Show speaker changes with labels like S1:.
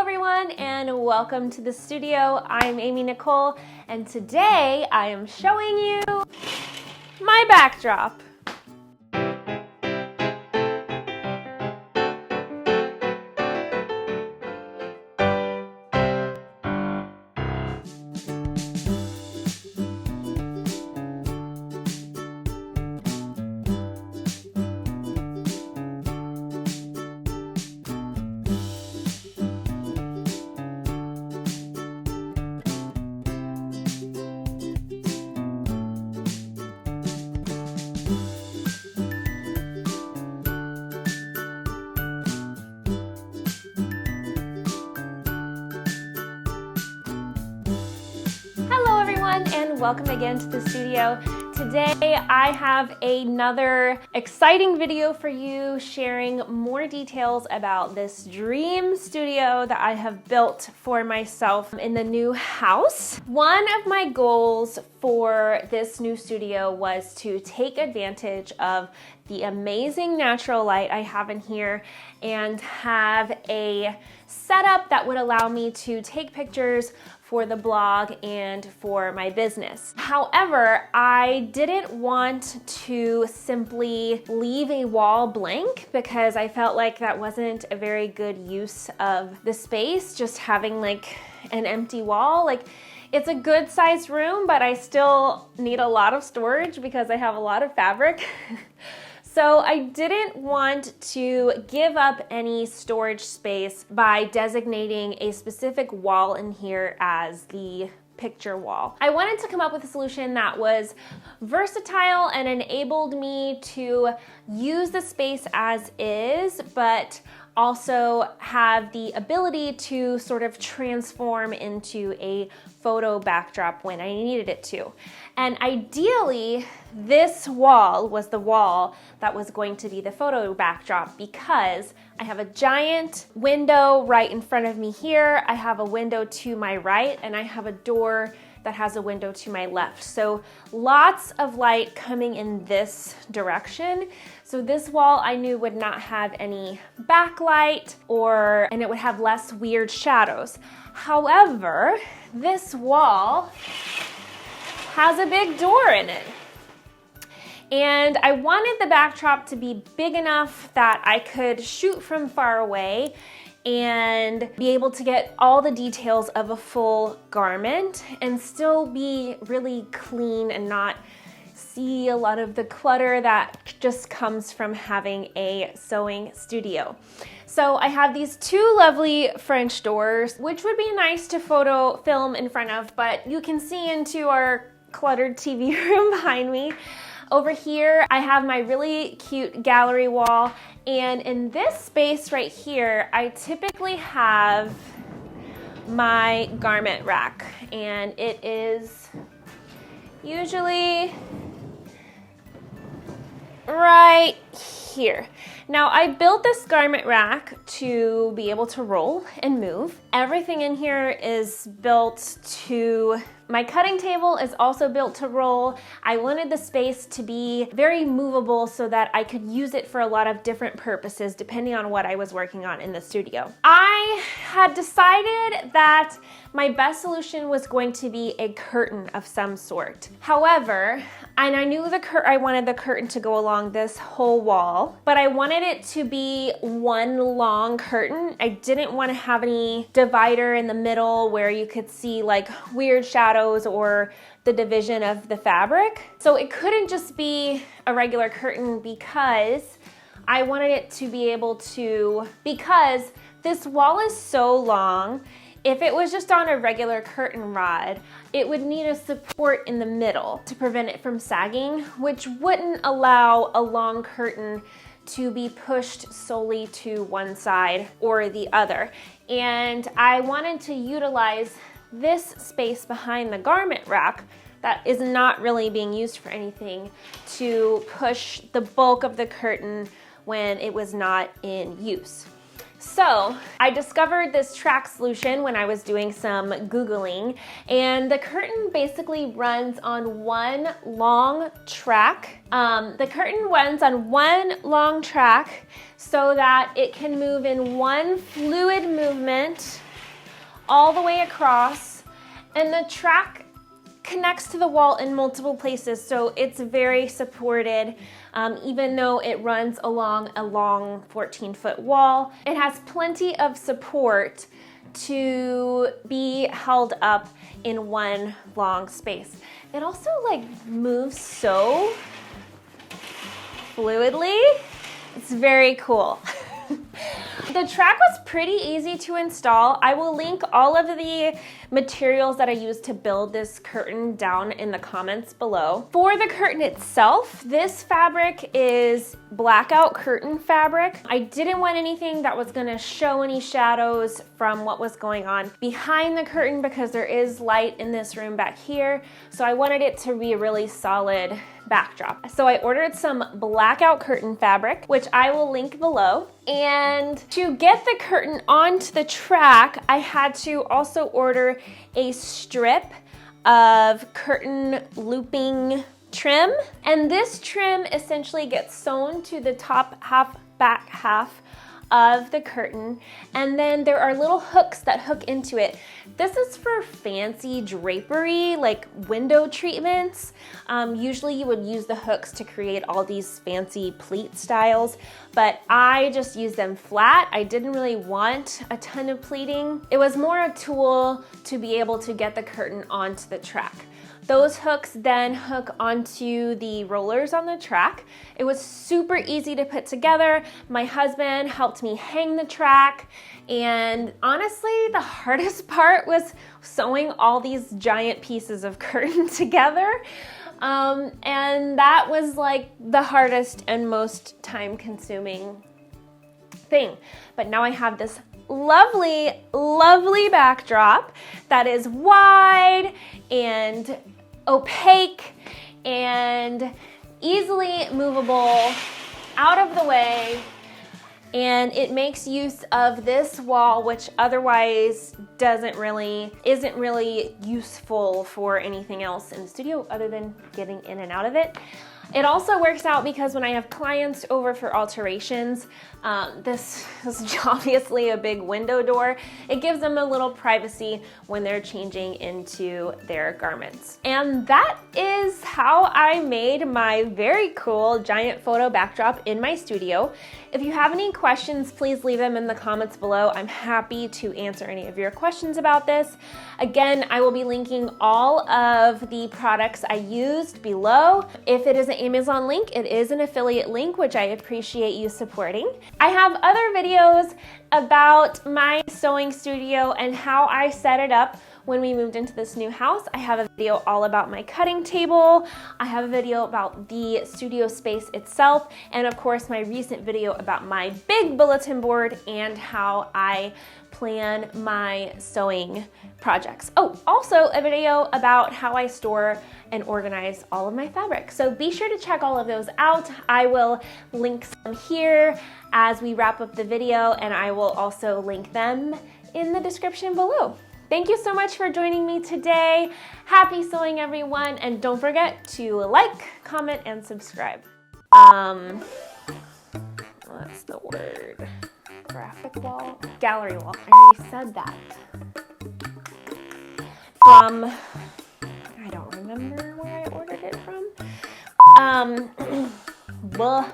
S1: everyone, and welcome to the studio. I'm Nicole, and today I am showing you my backdrop. And welcome again to the studio. Today I have another exciting video for you, sharing more details about this dream studio that I have built for myself in the new house. One of my goals for this new studio was to take advantage of the amazing natural light I have in here and have a setup that would allow me to take pictures for the blog and for my business. However, I didn't want to simply leave a wall blank because I felt like that wasn't a very good use of the space, just having like an empty wall. Like, it's a good sized room, but I still need a lot of storage because I have a lot of fabric. So I didn't want to give up any storage space by designating a specific wall in here as the picture wall. I wanted to come up with a solution that was versatile and enabled me to use the space as is, but also have the ability to sort of transform into a photo backdrop when I needed it to. And ideally, this wall was the wall that was going to be the photo backdrop because I have a giant window right in front of me here. I have a window to my right, and I have a door that has a window to my left. So lots of light coming in this direction. So this wall I knew would not have any backlight and it would have less weird shadows. However, this wall has a big door in it. And I wanted the backdrop to be big enough that I could shoot from far away and be able to get all the details of a full garment and still be really clean and not see a lot of the clutter that just comes from having a sewing studio. So I have these two lovely French doors, which would be nice to film in front of, but you can see into our cluttered TV room behind me. Over here, I have my really cute gallery wall, and in this space right here, I typically have my garment rack, and it is usually right here. Now, I built this garment rack to be able to roll and move. Everything in here is built to my cutting table is also built to roll. I wanted the space to be very movable so that I could use it for a lot of different purposes depending on what I was working on in the studio. I had decided that my best solution was going to be a curtain of some sort. However, and I knew I wanted the curtain to go along this whole wall, but I wanted it to be one long curtain. I didn't want to have any divider in the middle where you could see like weird shadows or the division of the fabric. So it couldn't just be a regular curtain because I wanted it to be able to, because this wall is so long, if it was just on a regular curtain rod, it would need a support in the middle to prevent it from sagging, which wouldn't allow a long curtain to be pushed solely to one side or the other. And I wanted to utilize this space behind the garment rack that is not really being used for anything to push the bulk of the curtain when it was not in use. So I discovered this track solution when I was doing some Googling, and the curtain basically runs on one long track. The curtain runs on one long track so that it can move in one fluid movement all the way across, and the track connects to the wall in multiple places, so it's very supported. Even though it runs along a long 14-foot wall, it has plenty of support to be held up in one long space. It also like moves so fluidly. It's very cool. The track was pretty easy to install. I will link all of the materials that I used to build this curtain down in the comments below. For the curtain itself, this fabric is blackout curtain fabric. I didn't want anything that was gonna show any shadows from what was going on behind the curtain because there is light in this room back here. So I wanted it to be a really solid backdrop. So I ordered some blackout curtain fabric, which I will link below. And to get the curtain onto the track, I had to also order a strip of curtain looping trim. And this trim essentially gets sewn to the top half, back half of the curtain, and then there are little hooks that hook into it. This is for fancy drapery, like window treatments. Usually you would use the hooks to create all these fancy pleat styles, but I just used them flat. I didn't really want a ton of pleating. It was more a tool to be able to get the curtain onto the track. Those hooks then hook onto the rollers on the track. It was super easy to put together. My husband helped me hang the track, and honestly, the hardest part was sewing all these giant pieces of curtain together. And that was like the hardest and most time-consuming thing. But now I have this lovely, lovely backdrop that is wide and opaque and easily movable out of the way, and it makes use of this wall, which otherwise isn't really useful for anything else in the studio other than getting in and out of it. It also works out because when I have clients over for alterations, this is obviously a big window door. It gives them a little privacy when they're changing into their garments. And that is how I made my very cool giant photo backdrop in my studio. If you have any questions, please leave them in the comments below. I'm happy to answer any of your questions about this. Again, I will be linking all of the products I used below. If it is an Amazon link, it is an affiliate link, which I appreciate you supporting. I have other videos about my sewing studio and how I set it up when we moved into this new house. I have a video all about my cutting table. I have a video about the studio space itself, and of course my recent video about my big bulletin board and how I plan my sewing projects. Oh, also a video about how I store and organize all of my fabric. So be sure to check all of those out. I will link some here as we wrap up the video, and I will also link them in the description below. Thank you so much for joining me today. Happy sewing, everyone, and don't forget to like, comment, and subscribe. What's the word? Graphic wall? Gallery wall. I already said that. From, I don't remember where I ordered it from. Blah.